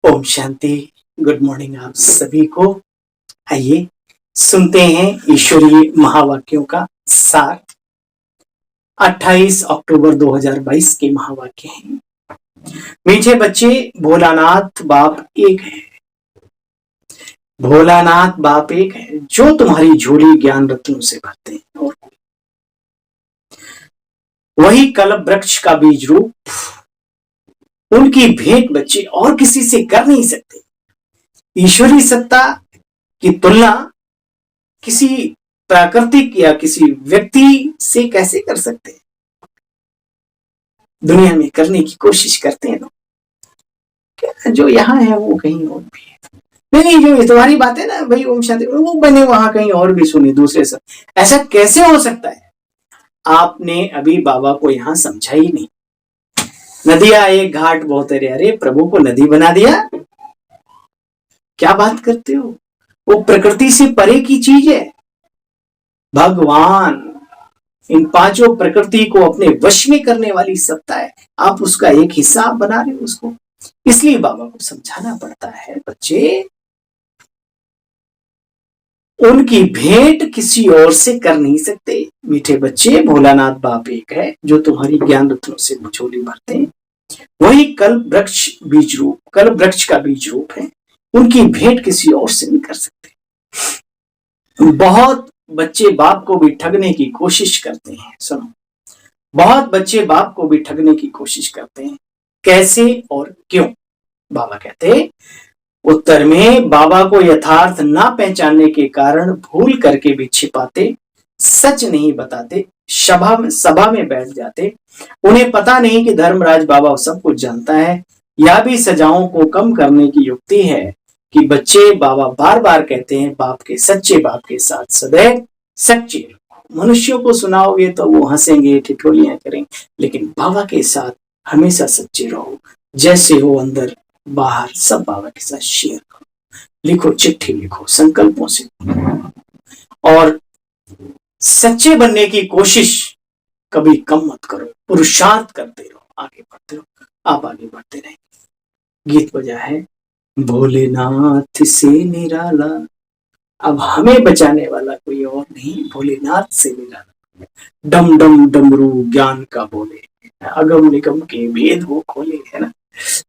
Om Shanti. Good morning आप सभी को। आइए सुनते हैं ईश्वरीय महावाक्यों का सार। 28 अक्टूबर 2022 के महावाक्य हैं। मीठे बच्चे, भोलानाथ बाप एक है। भोलानाथ बाप एक है जो तुम्हारी झोली ज्ञान रत्नों से भरते हैं, और वही कल्प वृक्ष का बीज रूप। उनकी भेंट बच्चे और किसी से कर नहीं सकते। ईश्वरी सत्ता की तुलना किसी प्राकृतिक या किसी व्यक्ति से कैसे कर सकते हैं? दुनिया में करने की कोशिश करते हैं लोग। जो यहाँ है वो कहीं और भी है। नहीं, जो तुम्हारी बात है ना भाई, ओम शांति, वो बने वहां कहीं और भी सुनी दूसरे से। ऐसा कैसे हो सकता है? आपने अभी बाबा को यहाँ समझा ही नहीं। नदियां एक घाट बहुत है। अरे प्रभु को नदी बना दिया, क्या बात करते हो? वो प्रकृति से परे की चीज है। भगवान इन पांचों प्रकृति को अपने वश में करने वाली सत्ता है। आप उसका एक हिस्सा बना रहे हो उसको। इसलिए बाबा को समझाना पड़ता है, बच्चे उनकी भेंट किसी और से कर नहीं सकते। मीठे बच्चे, भोलानाथ बाप एक है जो तुम्हारी ज्ञान रत्नों से झोली भरते हैं। वही कल्प वृक्ष बीज रूप, कल्प वृक्ष का बीज रूप है। उनकी भेंट किसी और से नहीं कर सकते। बहुत बच्चे बाप को भी ठगने की कोशिश करते हैं। सुनो, बहुत बच्चे बाप को भी ठगने की कोशिश करते हैं। कैसे और क्यों? बाबा कहते उत्तर में, बाबा को यथार्थ ना पहचानने के कारण भूल करके भी छिपाते, सच नहीं बताते, सभा में बैठ जाते। उन्हें पता नहीं कि धर्मराज बाबा सब कुछ जानता है। यह भी सजाओं को कम करने की युक्ति है कि बच्चे बाबा बार बार कहते हैं, बाप के सच्चे बाप के साथ सदैव सच्चे। मनुष्यों को सुनाओगे तो वो हंसेंगे, ठिठोलियां करेंगे, लेकिन बाबा के साथ हमेशा सच्चे रहो। जैसे हो अंदर बाहर सब बाबा के साथ शेयर करो। लिखो, चिट्ठी लिखो, संकल्पों से, और सच्चे बनने की कोशिश कभी कम मत करो। पुरुषार्थ करते रहो, आगे बढ़ते रहो, आप आगे बढ़ते रहेंगे। गीत बजा है, भोलेनाथ से निराला, अब हमें बचाने वाला कोई और नहीं, भोलेनाथ से निराला। डम डम डमरू ज्ञान का बोले, अगम निगम के भेद वो खोले, है ना।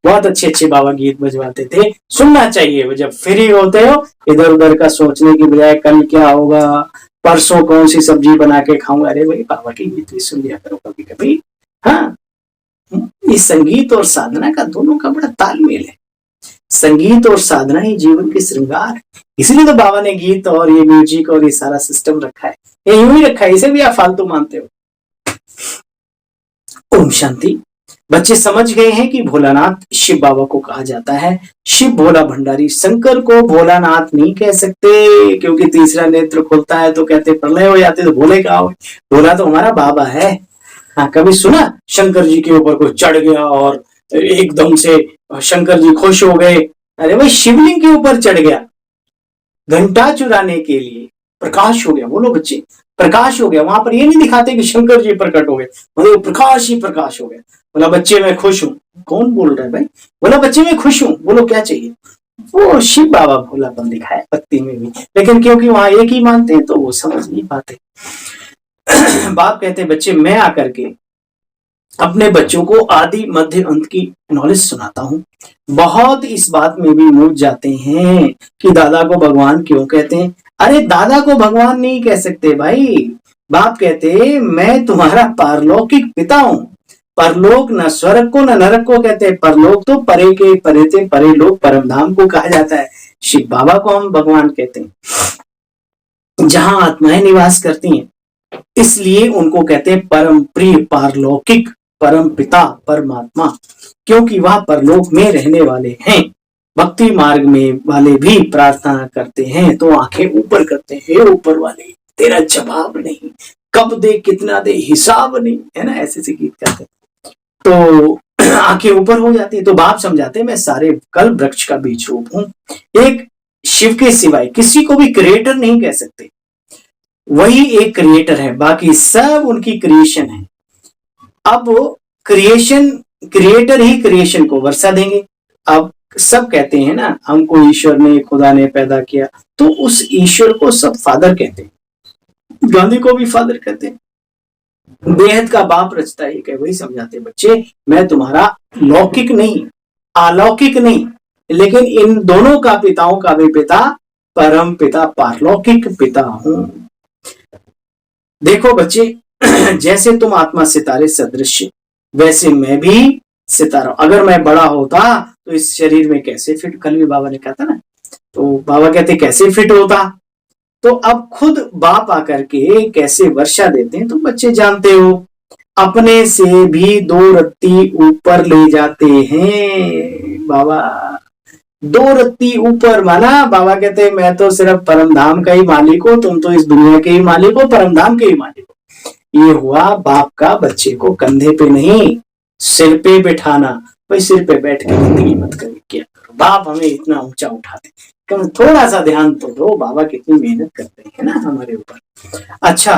बहुत अच्छे अच्छे बाबा गीत बजवाते थे, सुनना चाहिए। जब फ्री होते हो, इधर उधर का सोचने की बजाय कल क्या होगा, परसों कौन सी सब्जी बना के खाऊंगा, अरे भाई बाबा के गीत भी सुन लिया करो कभी कभी। हाँ, इस संगीत और साधना का दोनों का बड़ा तालमेल है। संगीत और साधना ही जीवन के श्रृंगार है। इसलिए तो बाबा ने गीत और ये म्यूजिक और ये सारा सिस्टम रखा है। ये यूं ही रखा है, इसे भी आप फालतू मानते हो। ओम शांति। बच्चे समझ गए हैं कि भोलानाथ शिव बाबा को कहा जाता है। शिव भोला भंडारी। शंकर को भोलानाथ नहीं कह सकते, क्योंकि तीसरा नेत्र खुलता है तो कहते प्रलय हो जाते, तो भोले कहा हो। भोला तो हमारा बाबा है। हाँ, कभी सुना शंकर जी के ऊपर कोई चढ़ गया और एकदम से शंकर जी खुश हो गए? अरे भाई, शिवलिंग के ऊपर चढ़ गया, घंटा चुराने के लिए प्रकाश हो गया। बोलो बच्चे, प्रकाश हो गया। वहां पर ये नहीं दिखाते कि शंकर जी प्रकट हो गए, मतलब प्रकाश ही प्रकाश हो गया। बोला बच्चे मैं खुश हूँ। कौन बोल रहा है भाई? बोला बच्चे मैं खुश हूँ। बोलो क्या चाहिए? वो शिव बाबा भोलापन दिखाए भक्ति में भी, लेकिन क्योंकि वहां एक ही मानते हैं तो वो समझ नहीं पाते। बाप कहते बच्चे, मैं आकर के अपने बच्चों को आदि मध्य अंत की नॉलेज सुनाता हूँ। बहुत इस बात में भी मूझ जाते हैं कि दादा को भगवान क्यों कहते हैं। अरे दादा को भगवान नहीं कह सकते भाई। बाप कहते मैं तुम्हारा पारलौकिक पिता हूँ। परलोक न स्वर्ग को न नरक को कहते हैं। परलोक तो परे के परे थे, परे लोक परम धाम को कहा जाता है। शिव बाबा को हम भगवान कहते हैं, जहां आत्माएं निवास करती हैं, इसलिए उनको कहते हैं परम प्रिय, पारलौकिक, परम पिता, परमात्मा, क्योंकि वह परलोक में रहने वाले हैं। भक्ति मार्ग में वाले भी प्रार्थना करते हैं तो आंखें ऊपर करते हैं, ऊपर वाले तेरा जवाब नहीं, कब दे कितना दे हिसाब नहीं, है ना, ऐसे से गीत करते तो आंखें ऊपर हो जाती है। तो बाप समझाते मैं सारे कल्प वृक्ष का बीज रूप हूं। एक शिव के सिवाय किसी को भी क्रिएटर नहीं कह सकते। वही एक क्रिएटर है, बाकी सब उनकी क्रिएशन है। अब क्रिएटर ही क्रिएशन को वर्षा देंगे। अब सब कहते हैं ना, हमको ईश्वर ने, खुदा ने पैदा किया, तो उस ईश्वर को सब फादर कहते हैं। गांधी को भी फादर कहते हैं। बेहद का बाप रचता है, क्या वही समझाते बच्चे, मैं तुम्हारा लौकिक नहीं, अलौकिक नहीं, लेकिन इन दोनों का पिताओं का भी पिता, परम पिता, पारलौकिक पिता हूं। देखो बच्चे, जैसे तुम आत्मा सितारे सदृश, वैसे मैं भी सितारा। अगर मैं बड़ा होता तो इस शरीर में कैसे फिट, कल भी बाबा ने कहा था ना, तो बाबा कहते कैसे फिट होता। तो अब खुद बाप आकर के कैसे वर्षा देते हैं, तुम बच्चे जानते हो, अपने से भी 2 रत्ती ऊपर ले जाते हैं बाबा। 2 रत्ती ऊपर, माना बाबा कहते हैं मैं तो सिर्फ परम धाम का ही मालिक हूं, तुम तो इस दुनिया के ही मालिक हो, परम धाम के ही मालिक हो। ये हुआ बाप का बच्चे को कंधे पे नहीं सिर पे बिठाना। भाई सिर पे बैठ के जिंदगी मत कर किया करो, बाप हमें इतना ऊंचा उठाते, कम थोड़ा सा ध्यान तो दो, बाबा कितनी मेहनत करते हैं ना हमारे ऊपर। अच्छा,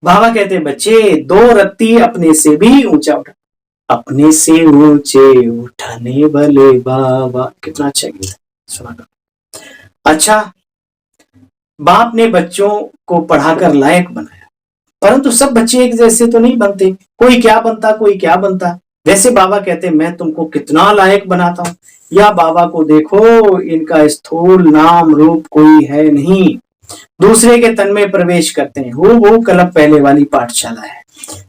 बाबा कहते हैं बच्चे 2 रत्ती अपने से भी ऊंचा उठा, अपने से ऊंचे उठाने वाले बाबा। कितना अच्छा गीत सुना। अच्छा, बाप ने बच्चों को पढ़ाकर लायक बनाया, परंतु सब बच्चे एक जैसे तो नहीं बनते, कोई क्या बनता, कोई क्या बनता। वैसे बाबा कहते मैं तुमको कितना लायक बनाता हूं, या बाबा को देखो, इनका स्थूल नाम रूप कोई है नहीं, दूसरे के तन में प्रवेश करते हैं, वो कलप पहले वाली पाठशाला है।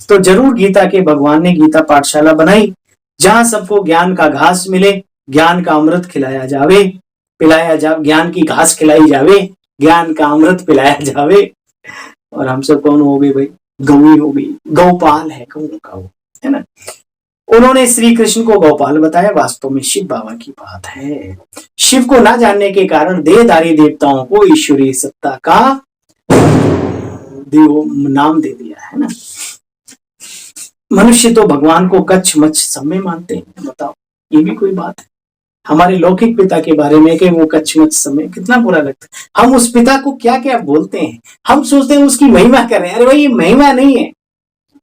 तो जरूर गीता के भगवान ने गीता पाठशाला बनाई, जहां सबको ज्ञान का घास मिले, ज्ञान का अमृत खिलाया जावे, पिलाया जा, ज्ञान की घास खिलाई जावे, ज्ञान का अमृत पिलाया जावे। और हम सब कौन हो गए भाई, गौई हो गई, गौपाल है गौ का वो, है ना। उन्होंने श्री कृष्ण को गौपाल बताया, वास्तव में शिव बाबा की बात है। शिव को ना जानने के कारण देहधारी देवताओं को ईश्वरीय सत्ता का नाम दे दिया है ना। मनुष्य तो भगवान को कच्छ मच्छ सब में मानते हैं, बताओ ये भी कोई बात है। हमारे लौकिक पिता के बारे में कि वो कच्छ मच्छ समय, कितना बुरा लगता है। हम उस पिता को क्या क्या बोलते हैं, हम सोचते हैं उसकी महिमा कर रहे हैं। अरे भाई ये महिमा नहीं है,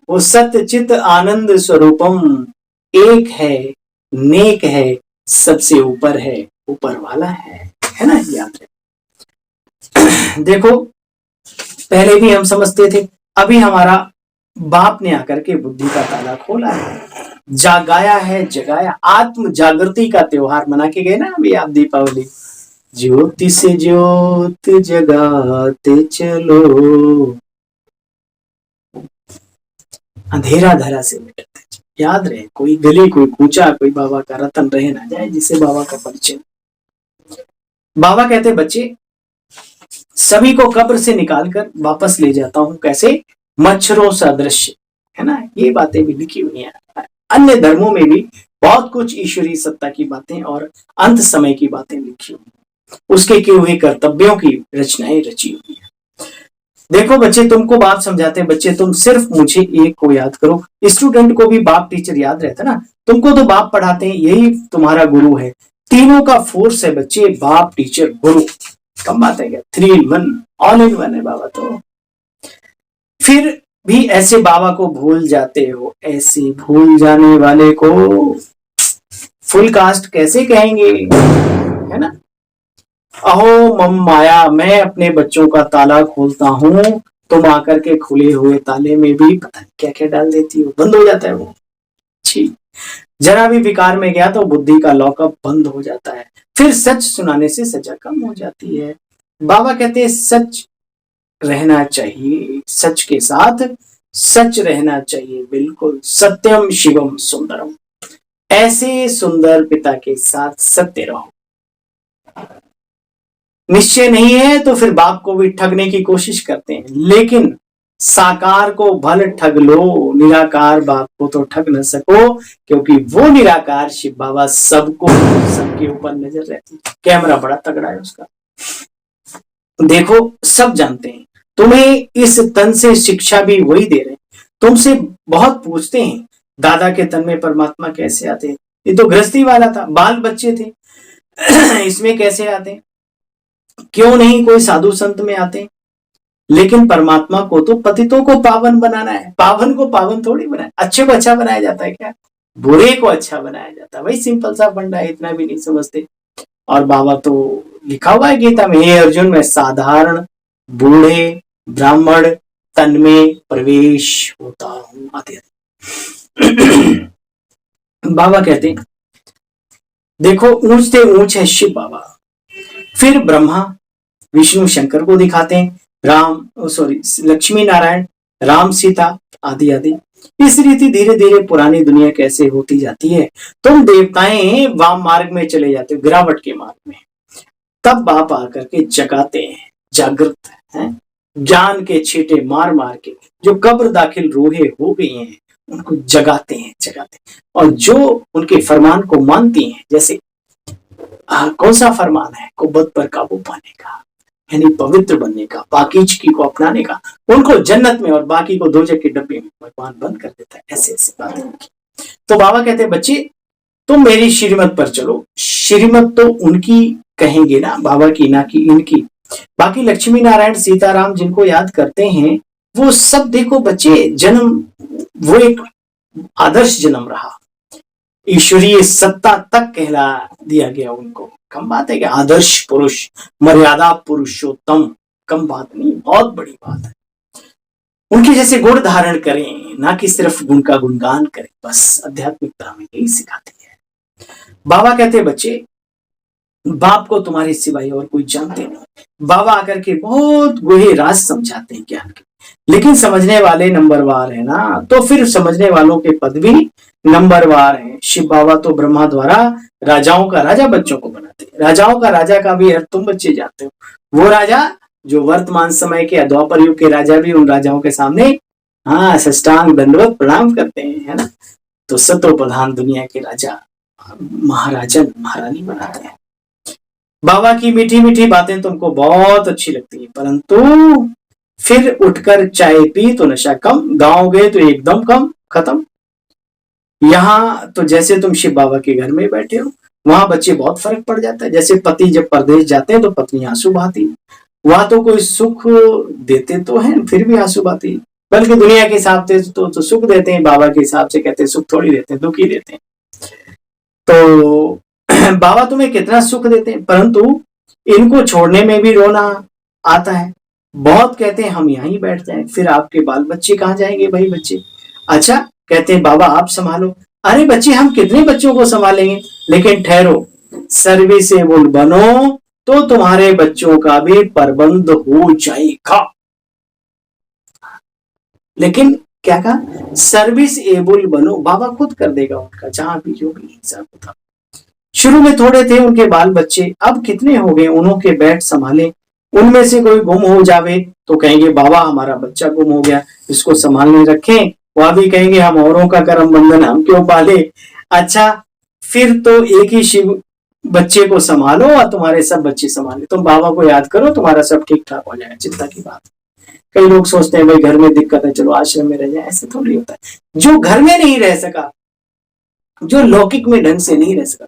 वो सत्य चित आनंद स्वरूपम एक है, नेक है, सबसे ऊपर है, ऊपर वाला है ना, याद है। देखो पहले भी हम समझते थे, अभी हमारा बाप ने आकर के बुद्धि का ताला खोला है, जागाया है, जगाया, आत्म जागृति का त्योहार मना के गए ना अभी आप दीपावली। ज्योति से ज्योत जगाते चलो, अंधेरा धरा से मिटाते चलो। याद रहे, कोई गली, कोई कूचा, कोई बाबा का रतन रह ना जाए जिसे बाबा का परिचय। बाबा कहते बच्चे सभी को कब्र से निकालकर वापस ले जाता हूं, कैसे, मच्छरों सदृश, है ना। ये बातें भी लिखी हुई हैं, अन्य धर्मों में भी बहुत कुछ ईश्वरीय सत्ता की बातें और अंत समय की बातें लिखी हुई, उसके किए हुए कर्तव्यों की रचनाएं रची हुई है। देखो बच्चे, तुमको बाप समझाते हैं, बच्चे तुम सिर्फ मुझे एक को याद करो। स्टूडेंट को भी बाप टीचर याद रहता ना, तुमको तो बाप पढ़ाते हैं, यही तुम्हारा गुरु है। तीनों का फोर्स है बच्चे, बाप टीचर गुरु, कम बात है क्या, 3 in 1, ऑल इन वन है बाबा। तो फिर भी ऐसे बाबा को भूल जाते हो, ऐसे भूल जाने वाले को फुल कास्ट कैसे कहेंगे, है ना। अहो मम माया, मैं अपने बच्चों का ताला खोलता हूं, तुम आकर के खुले हुए ताले में भी पता नहीं क्या क्या डाल देती हो, बंद हो जाता है वो। ठीक, जरा भी विकार में गया तो बुद्धि का लॉकअप बंद हो जाता है, फिर सच सुनाने से सजा कम हो जाती है। बाबा कहते हैं सच रहना चाहिए, सच के साथ सच रहना चाहिए, बिल्कुल सत्यम शिवम सुंदरम। ऐसे सुंदर पिता के साथ सत्य रहो। निश्चय नहीं है तो फिर बाप को भी ठगने की कोशिश करते हैं, लेकिन साकार को भल ठग लो, निराकार बाप को तो ठग न सको, क्योंकि वो निराकार शिव बाबा सबको, सबके ऊपर नजर रहती है। कैमरा बड़ा तगड़ा है उसका। देखो सब जानते हैं, तुम्हें इस तन से शिक्षा भी वही दे रहे हैं। तुमसे बहुत पूछते हैं दादा के तन में परमात्मा कैसे आते हैं, ये तो गृहस्थी वाला था, बाल बच्चे थे, इसमें कैसे आते, क्यों नहीं कोई साधु संत में आते। लेकिन परमात्मा को तो पतितों को पावन बनाना है, पावन को पावन थोड़ी बनाए, अच्छे को अच्छा बनाया जाता है क्या। बुरे को अच्छा बनाया जाता है। भाई सिंपल सा फंडा है, इतना भी नहीं समझते। और बाबा तो लिखा हुआ है गीता में, हे अर्जुन मैं साधारण बूढ़े ब्राह्मण तन में प्रवेश होता हूं आदि। बाबा कहते हैं देखो ऊंच से ऊंच है शिव बाबा, फिर ब्रह्मा विष्णु शंकर को दिखाते हैं, राम सॉरी लक्ष्मी नारायण राम सीता आदि आदि। इस रीति धीरे धीरे पुरानी दुनिया कैसे होती जाती है, तुम देवताएं वाम मार्ग में चले जाते हो, गिरावट के मार्ग में, तब बाप आकर के जगाते हैं, जागृत हैं, ज्ञान के छींटे मार मार के जो कब्र दाखिल रूहें हो गई हैं उनको जगाते हैं। और जो उनके फरमान को मानती हैं, जैसे कौन सा फरमान है, कुव्वत पर काबू पाने का, यानी पवित्र बनने का, पाकीज़गी को अपनाने का, उनको जन्नत में और बाकी को दोजख के डब्बे में भगवान बंद कर देता है। ऐसे ऐसे बातें उनकी। तो बाबा कहते हैं बच्चे तुम मेरी श्रीमत पर चलो। श्रीमत तो उनकी कहेंगे ना, बाबा की ना कि इनकी। बाकी लक्ष्मी नारायण सीताराम जिनको याद करते हैं वो सब देखो बच्चे जन्म, वो एक आदर्श जन्म रहा, ईश्वरीय सत्ता तक कहला दिया गया उनको। कम बात है कि आदर्श पुरुष, मर्यादा पुरुषोत्तम, कम बात नहीं, बहुत बड़ी बात है। उनके जैसे गुण धारण करें, ना कि सिर्फ गुण का गुणगान करें, बस आध्यात्मिकता में यही सिखाती है। बाबा कहते बच्चे बाप को तुम्हारे सिवाय और कोई जानते नहीं। बाबा आकर के बहुत गुहे राज समझाते हैं ज्ञान के, लेकिन समझने वाले नंबरवार है ना, तो फिर समझने वालों के पद भी नंबरवार हैं। शिव बाबा तो ब्रह्मा द्वारा राजाओं का राजा बच्चों को बनाते हैं। राजाओं का राजा का भी अर्थ तुम बच्चे जानते हो, वो राजा जो वर्तमान समय के द्वापर युग के राजा भी उन राजाओं के सामने साष्टांग दंडवत प्रणाम करते हैं, है ना। तो सतो प्रधान दुनिया के राजा महाराजन महारानी बनाते हैं। बाबा की मीठी मीठी बातें तुमको बहुत अच्छी लगती है, परंतु फिर उठकर चाय पी तो नशा कम, गाँव गए तो एकदम कम खत्म। यहाँ तो जैसे तुम शिव बाबा के घर में बैठे हो, वहां बच्चे बहुत फर्क पड़ जाता है। जैसे पति जब परदेश जाते हैं तो पत्नी आंसू बहाती, वहां तो कोई सुख देते तो हैं फिर भी आंसू बहाती, बल्कि दुनिया के हिसाब से तो सुख देते हैं, बाबा के हिसाब से कहते हैं सुख थोड़ी देते हैं, दुख ही देते हैं। तो बाबा तुम्हें कितना सुख देते हैं, परंतु इनको छोड़ने में भी रोना आता है। बहुत कहते हैं हम यहीं बैठ जाएं, फिर आपके बाल बच्चे कहाँ जाएंगे भाई बच्चे। अच्छा कहते हैं बाबा आप संभालो, अरे बच्चे हम कितने बच्चों को संभालेंगे, लेकिन ठहरो सर्विसेबल बनो तो तुम्हारे बच्चों का भी प्रबंध हो जाएगा। लेकिन क्या कहा, सर्विस एबल बनो, बाबा खुद कर देगा उनका, जहां भी जो भी हिसाब होता। शुरू में थोड़े थे उनके बाल बच्चे, अब कितने हो गए, उन्हों के बैठ संभाले। उनमें से कोई गुम हो जावे तो कहेंगे बाबा हमारा बच्चा गुम हो गया, इसको संभालने रखें। वह भी कहेंगे हम औरों का कर्म बंधन हम क्यों पाले। अच्छा फिर तो एक ही शिव बच्चे को संभालो और तुम्हारे सब बच्चे संभाले, तुम बाबा को याद करो तुम्हारा सब ठीक ठाक हो जाएगा, चिंता की बात। कई लोग सोचते हैं भाई घर में दिक्कत है चलो आश्रम में रह जाए, ऐसे थोड़ी होता है। जो घर में नहीं रह सका, जो लौकिक में ढंग से नहीं रह सका,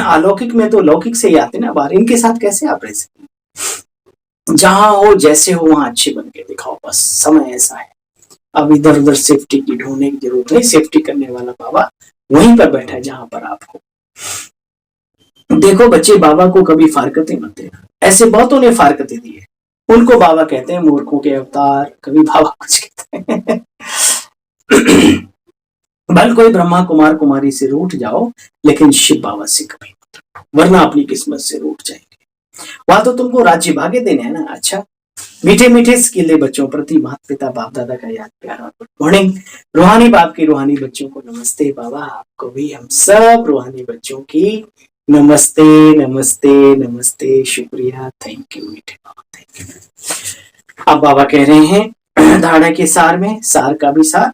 अलौकिक में तो लौकिक से ही आते ना बाहर, इनके साथ कैसे आप रह सकते। जहां हो जैसे हो वहां अच्छे बन के दिखाओ, बस समय ऐसा है। अब इधर उधर सेफ्टी की ढूंढने की जरूरत नहीं, सेफ्टी करने वाला बाबा वहीं पर बैठा है जहां पर आप हो। देखो बच्चे बाबा को कभी फारकतें मत देना, ऐसे बहुतों ने फारकतें दी है, उनको बाबा कहते हैं मूर्खों के अवतार, कभी बाबा कुछ कहते हैं। भले कोई ब्रह्मा कुमार कुमारी से रूठ जाओ, लेकिन शिव बाबा से कभी मत रूठो, वरना अपनी किस्मत से रूठ जाएंगे। वहां तो तुमको राज्य भाग्य देने हैं ना। अच्छा मीठे मीठे स्किले बच्चों प्रति माता पिता बाप दादा का याद प्यार और गुड मॉर्निंग। रूहानी बाप की रूहानी बच्चों को नमस्ते। बाबा आपको भी हम सब रूहानी बच्चों की नमस्ते नमस्ते नमस्ते, शुक्रिया, थैंक यू मीठे बाबा, थैंक यू। अब बाबा कह रहे हैं धारणा के सार में, सार का भी सार,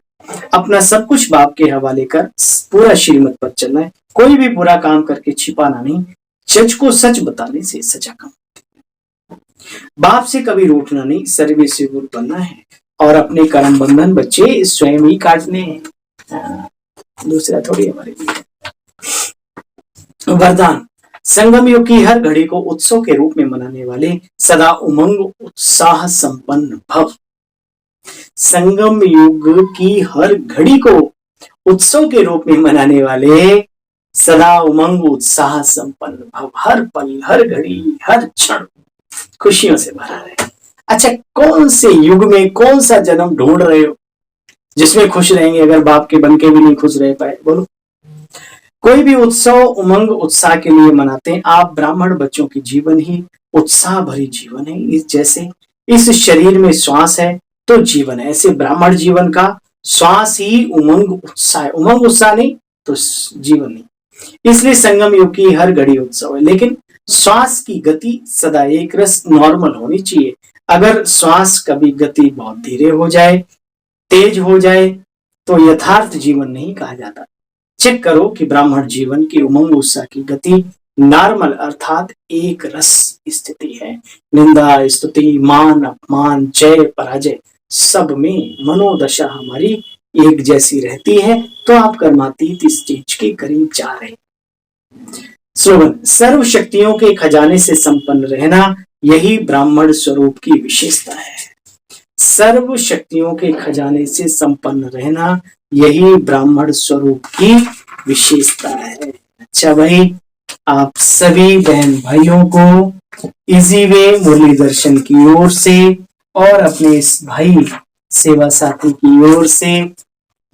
अपना सब कुछ बाप के हवाले कर पूरा श्रीमत पर चलना है, कोई भी बुरा काम करके छिपाना नहीं, सच को सच बताने से सजा कम। बाप से कभी रूठना नहीं, सर्विसेबल बनना है और अपने कर्म बंधन बच्चे स्वयं ही काटने हैं, दूसरा थोड़ी हमारे लिए। वरदान, संगम युग की हर घड़ी को उत्सव के रूप में मनाने वाले सदा उमंग उत्साह संपन्न भव। संगम युग की हर घड़ी को उत्सव के रूप में मनाने वाले सदा उमंग उत्साह संपन्न भव, हर पल हर घड़ी हर क्षण खुशियों से भरा रहे। अच्छा, कौन से युग में कौन सा जन्म ढूंढ रहे हो जिसमें खुश रहेंगे, अगर बाप के बन के भी नहीं खुश रह पाए? बोलो। कोई भी उत्सव उमंग उत्साह के लिए मनाते हैं। आप ब्राह्मण बच्चों की जीवन ही उत्साह भरी जीवन है। इस जैसे इस शरीर में श्वास है तो जीवन है, ऐसे ब्राह्मण जीवन का श्वास ही उमंग उत्साह है। उमंग उत्साह नहीं तो जीवन नहीं। इसलिए संगम युग की हर घड़ी उत्सव है, लेकिन श्वास की गति सदा एक रस नॉर्मल होनी चाहिए। अगर श्वास कभी गति बहुत धीरे हो जाए, तेज हो जाए, तो यथार्थ जीवन नहीं कहा जाता। चेक करो कि ब्राह्मण जीवन की उमंग उत्साह की गति नॉर्मल अर्थात एक रस स्थिति है। निंदा स्तुति मान अपमान जय पराजय सब में मनोदशा हमारी एक जैसी रहती है, तो आप कर्मातीत इस चीज के करीब जा रहे हैं। स्लोगन, सर्व शक्तियों के खजाने से संपन्न रहना यही ब्राह्मण स्वरूप की विशेषता है। सर्व शक्तियों के खजाने से संपन्न रहना यही ब्राह्मण स्वरूप की विशेषता है। अच्छा भाई, आप सभी बहन भाइयों को इजी वे मुरली दर्शन की ओर से और अपने इस भाई सेवा साथी की ओर से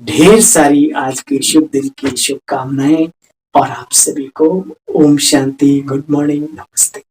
ढेर सारी आज के शुभ दिन की शुभकामनाएं, और आप सभी को ओम शांति, गुड मॉर्निंग, नमस्ते।